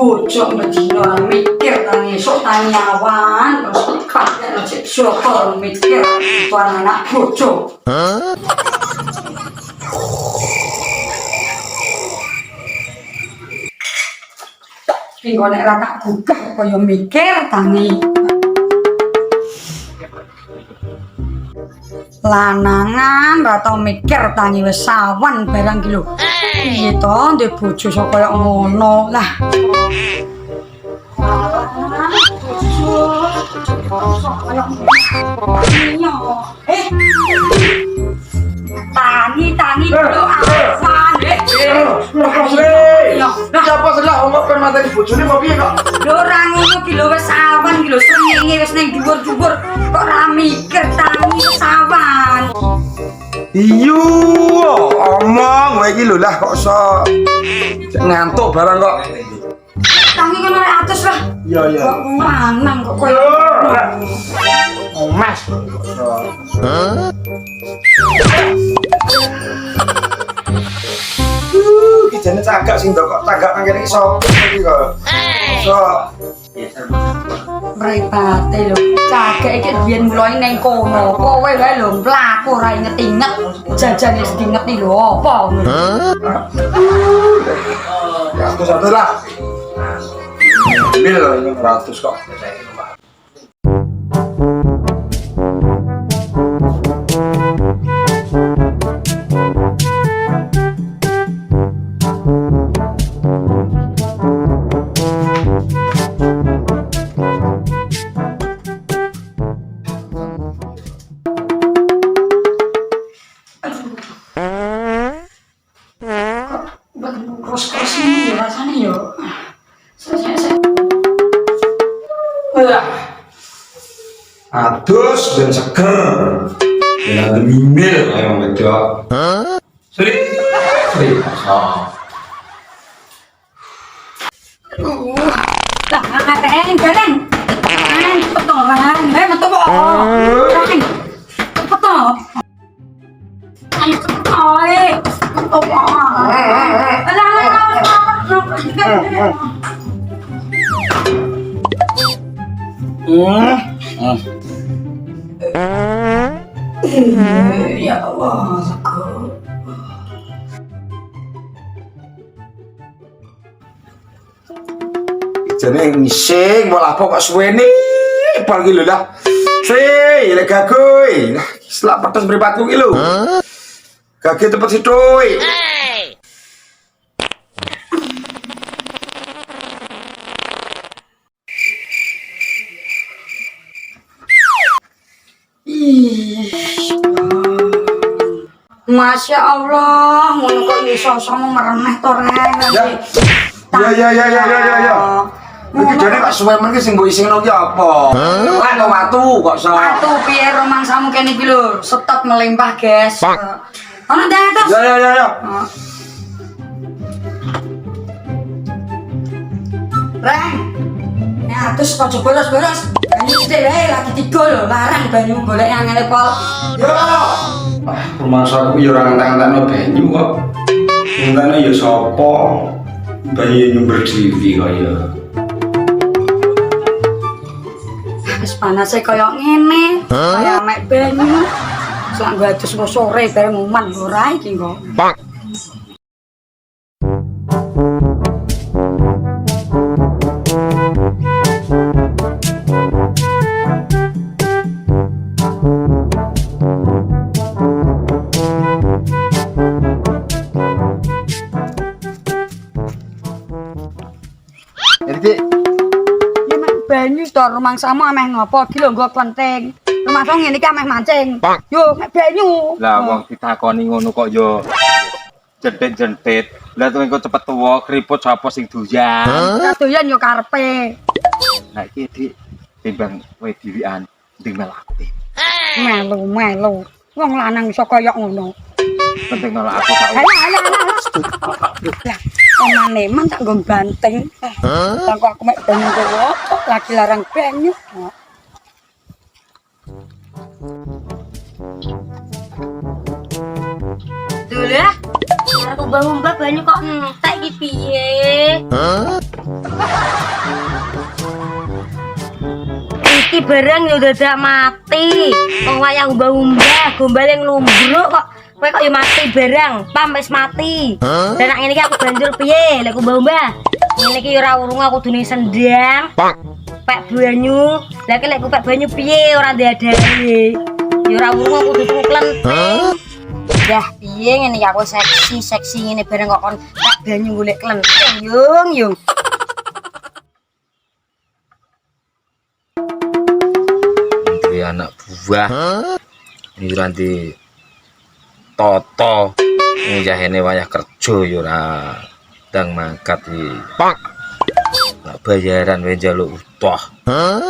bocok bedino mikir tangi sok tangi awan terus kakek cek syukur mikir tuan anak bocok. Engko nek ra tak gugah kaya mikir tangi. Lanangan ra tau mikir tangi wis sawan barang ki lho. Piye to ndek bojo sok kaya ngono lah. Tangi dulu awan Siapa selah omong kan mata di bojone kok piye kok? lho ra ngono ki lho wis sawan ki lho srengenge wis ning dhuwur-dhuwur kok ra mikir tangi wis sawan. Iyo, omong wae iki lho lah kok iso ngantuk barang kok. Tangi kan arek atus lah. Iya iya. Kok manang kok koyo Mas. Iki jane cagak sing kok cagak nang kene iso iki kok. Iso mripate lho. Cagek iki biyen mulai ning kono. Kowe wae lho mlaku ora inget-inget. Jajane sedingeti lho apa ngono. ya satu lah. Bil ini 100 kok. Terus ini rasanya yo. Adus dan seger. Dan mimil ayo medok. Seri. Jalan. Cepet to, metu kok. Cepet to. Ayo cepet to. Metu kok. Ya Allah, Jane ngising malah apa kok suwene pal ki lho lah. Sih, lek gagoy. Selak pedes mripatku ki lho. Gage cepet sithik. Masya Allah, ngono kok iso sama mereneh to rek. Ya. Iki jane kok suwe men ki sing mbok isingno ki apa? Lek kok watu kok iso. Watu piye romangsamu kene iki lho, stop melimpah, guys. Ono ndang atus. Ya. Reng. Ya atus kok bolos-bolos. Banyu sithik wae lagi 3 lho, larang banyu golek angel pol. Ya. Rumangsaku ya ora ngentek-entekno banyu kok. Ngentene ya sapa? Banyu nyumber dhewe kok ya. Wis panase kaya ngene, kaya mek banyu. Sak nggo adus mau sore bareng muman ora iki kok. Jadi Banyu to rumangsamu ameh ngopo iki lho nggo klenting. Rumangsamu ngene iki ameh mancing. Yo mek banyu. Lah wong ditakoni ngono kok yo jentit-jentit. Lah tuh engko cepet tuwa keriput sapa sing doyan. Ora doyan yo karepe. Nah iki Dik timbang kowe dhewean nding melu aku Dik. Melu. Wong lanang iso kaya ngono. Penting melu aku tak. Ayo. Lah, emane man tak nggo banting. Tak kok aku mek banyu kok lagi larang banyu. Dulu ya. Aku bangun banyu kok entek iki piye? Iki barang yo dadak mati. Wong wayah umbah-umbah, gombal yang lumbruk kok. Kowe kok yo mati barang, pam wis mati. Dan nek ngene iki aku banjur piye? Lek umbah-umbah. Ngene iki yo ora urung aku dune sendang. Pek banyu. Lah lek ku pek banyu piye ora diadari. Yo ora urung aku dudu klenthing. Dah piye ngene iki aku seksi ngene bareng kok kon pek banyu golek klenthing yung. Anak buah ini nanti toto ngejahene wayah kerja yo ora ndang mangkat iki nak bayaran wae njaluk utuh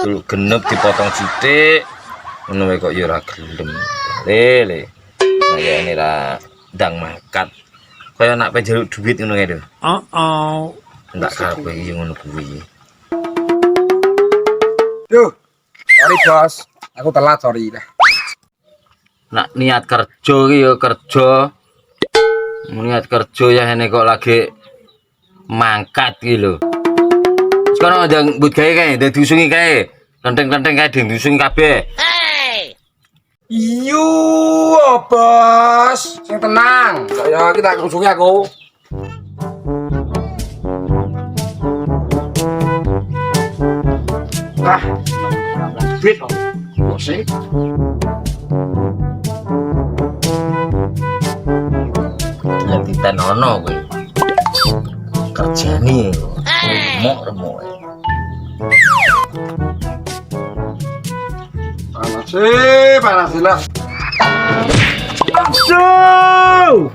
dulu genep dipotong sithik ngono wae kok yo ora gelem lele nah ya ini ra ndang mangkat kaya nak pe njaluk duit ngono kae lho ndak karepe iki ngono kuwi Duh, sorry bos, aku telat sorry dah. nak niat kerja iki ya kerja niat kerja ya ini kok lagi mangkat iki lho sekarang ada mbut gawe kae dadi usungi kae kenteng-kenteng kae diusungi kabeh Iyo, bos, sing tenang. Saya kita kusungi aku. Ah, duit loh, bosnya. Lagi tenono kowe. Kerjane remuk-remuk. Panas lah. Aduh.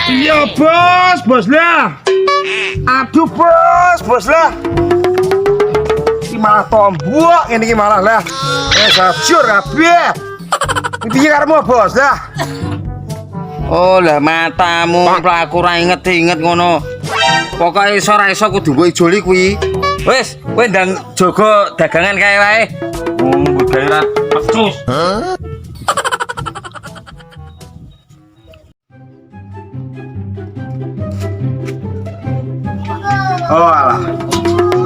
Iya bos lah. Aduh bos lah. Ini malah tombok ini malah lah. Sajur kabeh. Iki karemu bos lah. Oh lah matamu aku ora inget ngono. Pokoke iso ora iso kudu mbok ijoli kuwi. Wis, kowe ndang jaga dagangan kae wae. Mbok gawe ra pecus. Oh alah.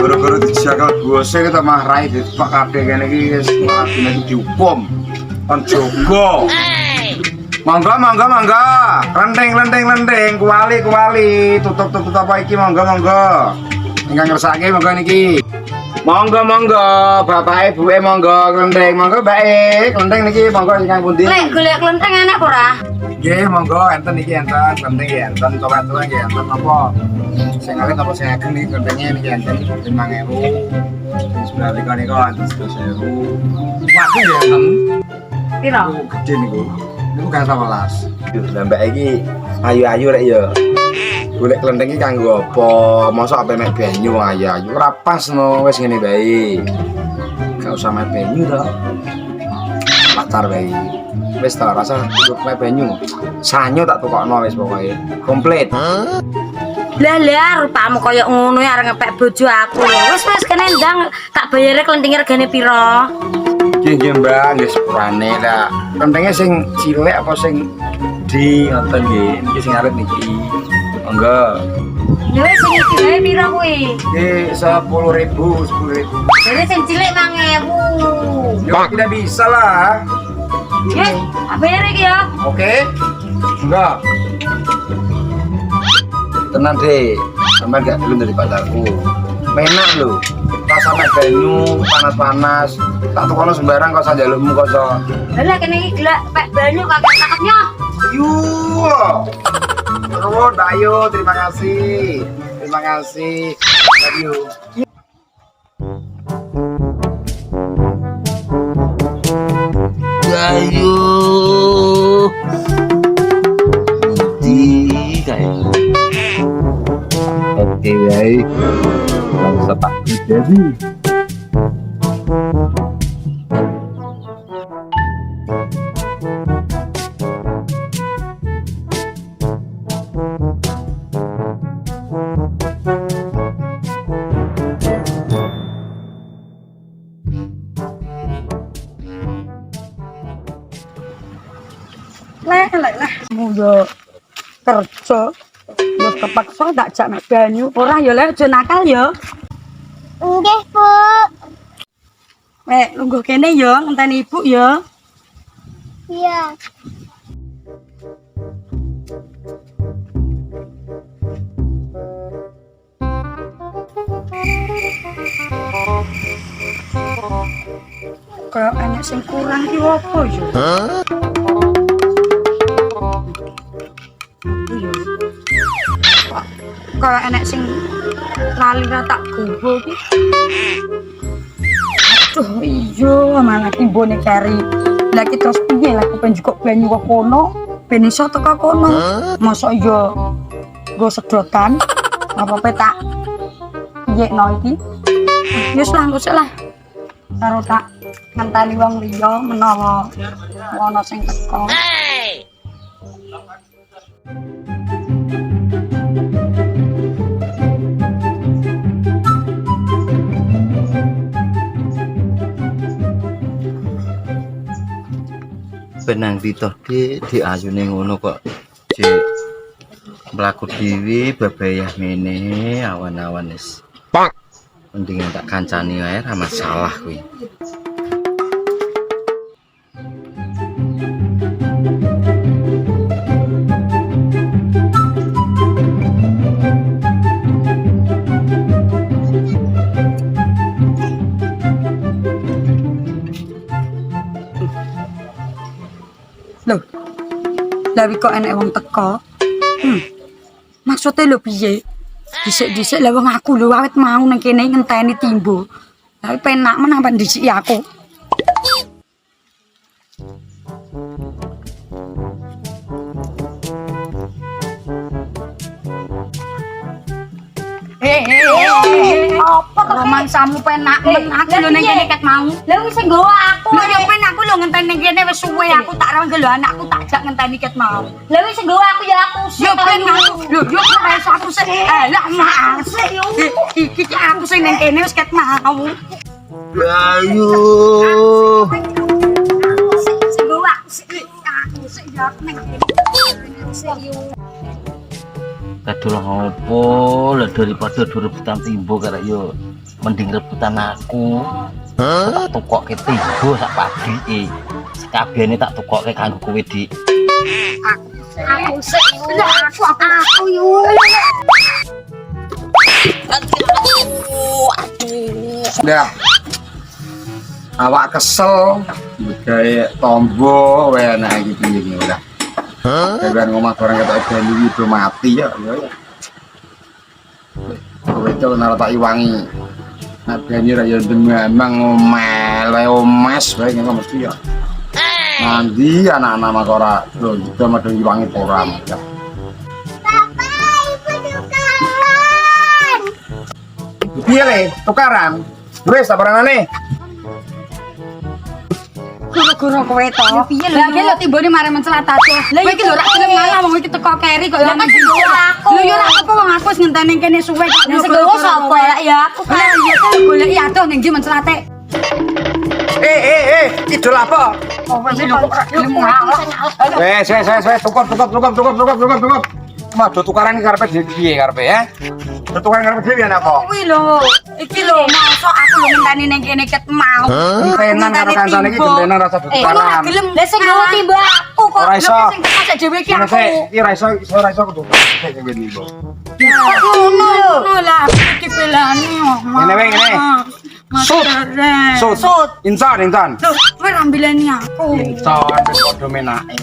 Guru-guru dijagal bose kita mahrai di pak kabeh kene iki wis malah dihukum. Kon jogo. Mangga. Lendeng, kuali. Tutup apa iki mangga. Ingkang ngersake mangga niki. Mangga. Bapak ibuke mangga lendeng, mangga baik. Lendeng niki mangga ingkang pundi? Lek golek klenteng enak ora? Nggih, mangga enten iki enten, lendeng iki enten, coba-coba nggih enten apa? Sing alit apa sing ageng niki lendenge niki enten 5.000. Sebelah niku enten 11.000. Waduh nggih enten. Piro? Gede niku. Niku kan 11. Lah mbak iki ayu-ayu rek ya. Golek klenteng iki kanggo apa? Mosok ape mek banyu ayu-ayu ora pas no wis ngene bae. Gak usah mek banyu to. Pacar bae. Wis ta rasa cukup mek banyu. Sanyo tak tukokno wis pokoke. Komplit. Lah rupamu kaya ngono ya arep ngepek bojo aku lho. Wis kene ndang tak bayare klentenge regane piro? Nggih Mbak, nggih sepurane lah. Klentenge sing cilik apa sing di ngoten nggih. Niki sing arep niki. Monggo. Ya wis sing iki wae piro kuwi? Nggih 10.000. Jadi sing cilik 5.000. Ya tidak bisa lah. Wis, tak bayar iki ya. Oke. Enggak. Tenang deh, sampai gak belum dari pacarku. Menak lho, pas sampai banyu panas-panas, tak tukono sembarang kok sanjalukmu kok so. Lah kene iki gelak pek banyu kakek cakepnya. Yuh. Terus, ayo, terima kasih. Ayo. Ayo. Oke baik, langsung tak jadi. Lah. Yo kerja. Yo kepaksa tak jak mek banyu. Ora yo lek aja nakal yo. Nggih, Bu. Lungguh kene ya, ngenteni ibu ya. Iya. Kayak enek sing kurang ki opo ya? Iya. Kayak enek sing lali ra tak gowo ki. Aduh iya malah timbone kari. Lah ki terus piye lah kepen juga banyu kok kono, ben iso teko kono. Mosok iya nggo sedotan apa petak yekno iki. Wis lah engko sik lah. Karo tak ngenteni wong liya menawa ana sing teko. Benang ditoh di ayune ngono kok jek mlaku dhewe bebayah mene awan-awan wis mendingan tak kancani wae ra masalah kuwi. Lho. Lah kok enek wong teko. Maksudnya lho piye? Dhisik-dhisik lah wong aku lho awet mau nang kene ngenteni timbo. Lah penak men apa ndhisiki aku. Apa romansamu penak men aku lho nang kene ket mau. Lah wis nggawa aku. Lho ya ben aku lho ngenteni nang kene wis suwe aku tak ra ngelo anakku tak jak ngenteni ket mau. Lah wis nggawa aku ya aku. Yo ben aku lho yo ora iso aku sik. Lah maaf sik yo. Iki aku sing nang kene wis ket mau. Ayo. Sing nggawa aku sik yo nang kene. Sik yo. Kadul ngopo lah daripada rebutan timbo karek yo mending rebutan aku. Tak tukokke timbo sak pabrik sekabehane tak tukokke kanggo kowe Dik. Aku sik yo aku yo. Udah. Awak kesel gawe tombo wae enak iki piye udah. Kayak ngomong orang kata banyu itu mati ya. Kowe itu nara tak iwangi. Nah banyu ra yo memang mele omas bae ngono mesti ya. Nanti anak-anak mak ora lho kita madu iwangi ora ya. Piye le tukaran? Wis sabaranane. Guru-guru kowe to. Piye lho iki lho timbone mare mencelat aku. Kowe iki lho ra gelem ngalah wong iki teko keri kok Lah kan aku. Lho yo ra apa wong aku wis ngenteni kene suwe kok. Lah sing nggawa sapa ya aku kan. Lah iya to goleki adoh ning ndi mencelate. Idol apa? Oh wis lho kok ra gelem ngalah. Wes, cukup. Madu tukaran iki karepe piye karepe ya? Tukaran karepe dhewe ana apa? Kuwi lho, iki lho mosok aku lho ngenteni ning kene ket mau. Tenan karo kancane iki gentenan rasa Ora tukaran. gelem Lah sing nggawa timbo aku kok. Ora iso. Sing teko sak dhewe iki aku. Iki ora iso kudu sing ngene iki. Ngono lho. Ngono lah iki belani. Ngene wae ngene. Sut. Insan. Lho, kowe ra mbileni aku. Insan wis padha menake.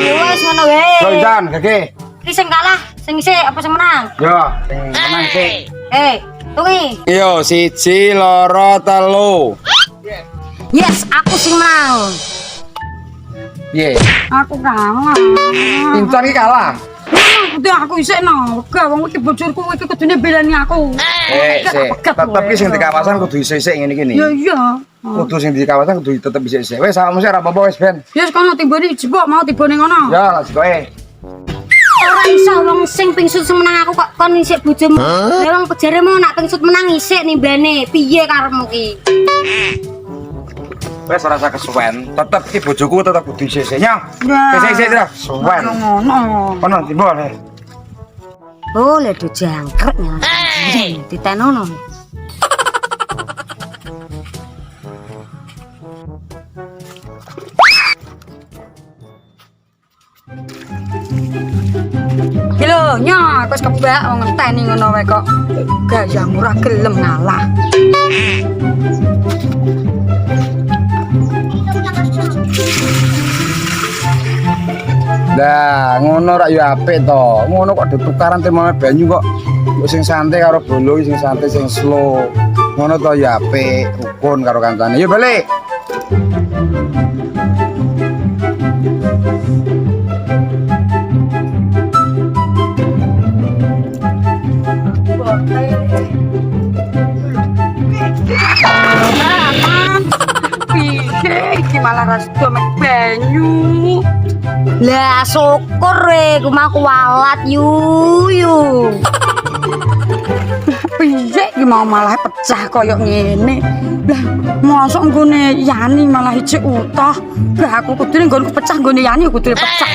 Ya wis ngono wae. Yo insan, gege. Iki sing kalah, sing isih apa sing menang? Yo, sing menang sik. Tungi. Yo, 1, 2, 3. Yes, aku sing menang. Piye? Aku kalah. Insan iki kalah. Kudu aku isih naga wong iki bojorku iki kudune belani aku. Sik. Tapi sing di kawasan kudu isih-isih ngene iki. Ya iya. Kudu sing di kawasan kudu tetep isih-isih. Wis sakmu sik ora apa-apa wis ben. Ya kono timbone jebok mau timbone ngono. Ya, sikoe. Ora iso wong sing pingsut menang aku kok kon isih bojomu. Lah wong pejaremu nak pingsut menang isih nimbane. Piye karepmu ki? Wes rasa kesuwen, tetep ki bojoku tetep kudu isih-isih nya. Ya. Isih-isih dah, suwen. Ngono. Kono timbul. Oh, le do jangkrik ya. Ditenono. donya wis kebak wong ngenteni ngono wae kok gayamu ora gelem ngalah. Lah, ngono rak yo apik to. Ngono kok tukaran temane banyu kok. Kok sing santai karo bolo, sing santai sing slow. Ngono to yo apik, rukun karo kancane. Yo balik. Piye iki malah resto mek banyu. Lah syukur ku mah kualat yu. Piye iki mau malah pecah koyo ngene. Lah mosok nggone Yani malah ijek utuh. Lah aku kudune nggonku pecah nggone Yani kudune pecah.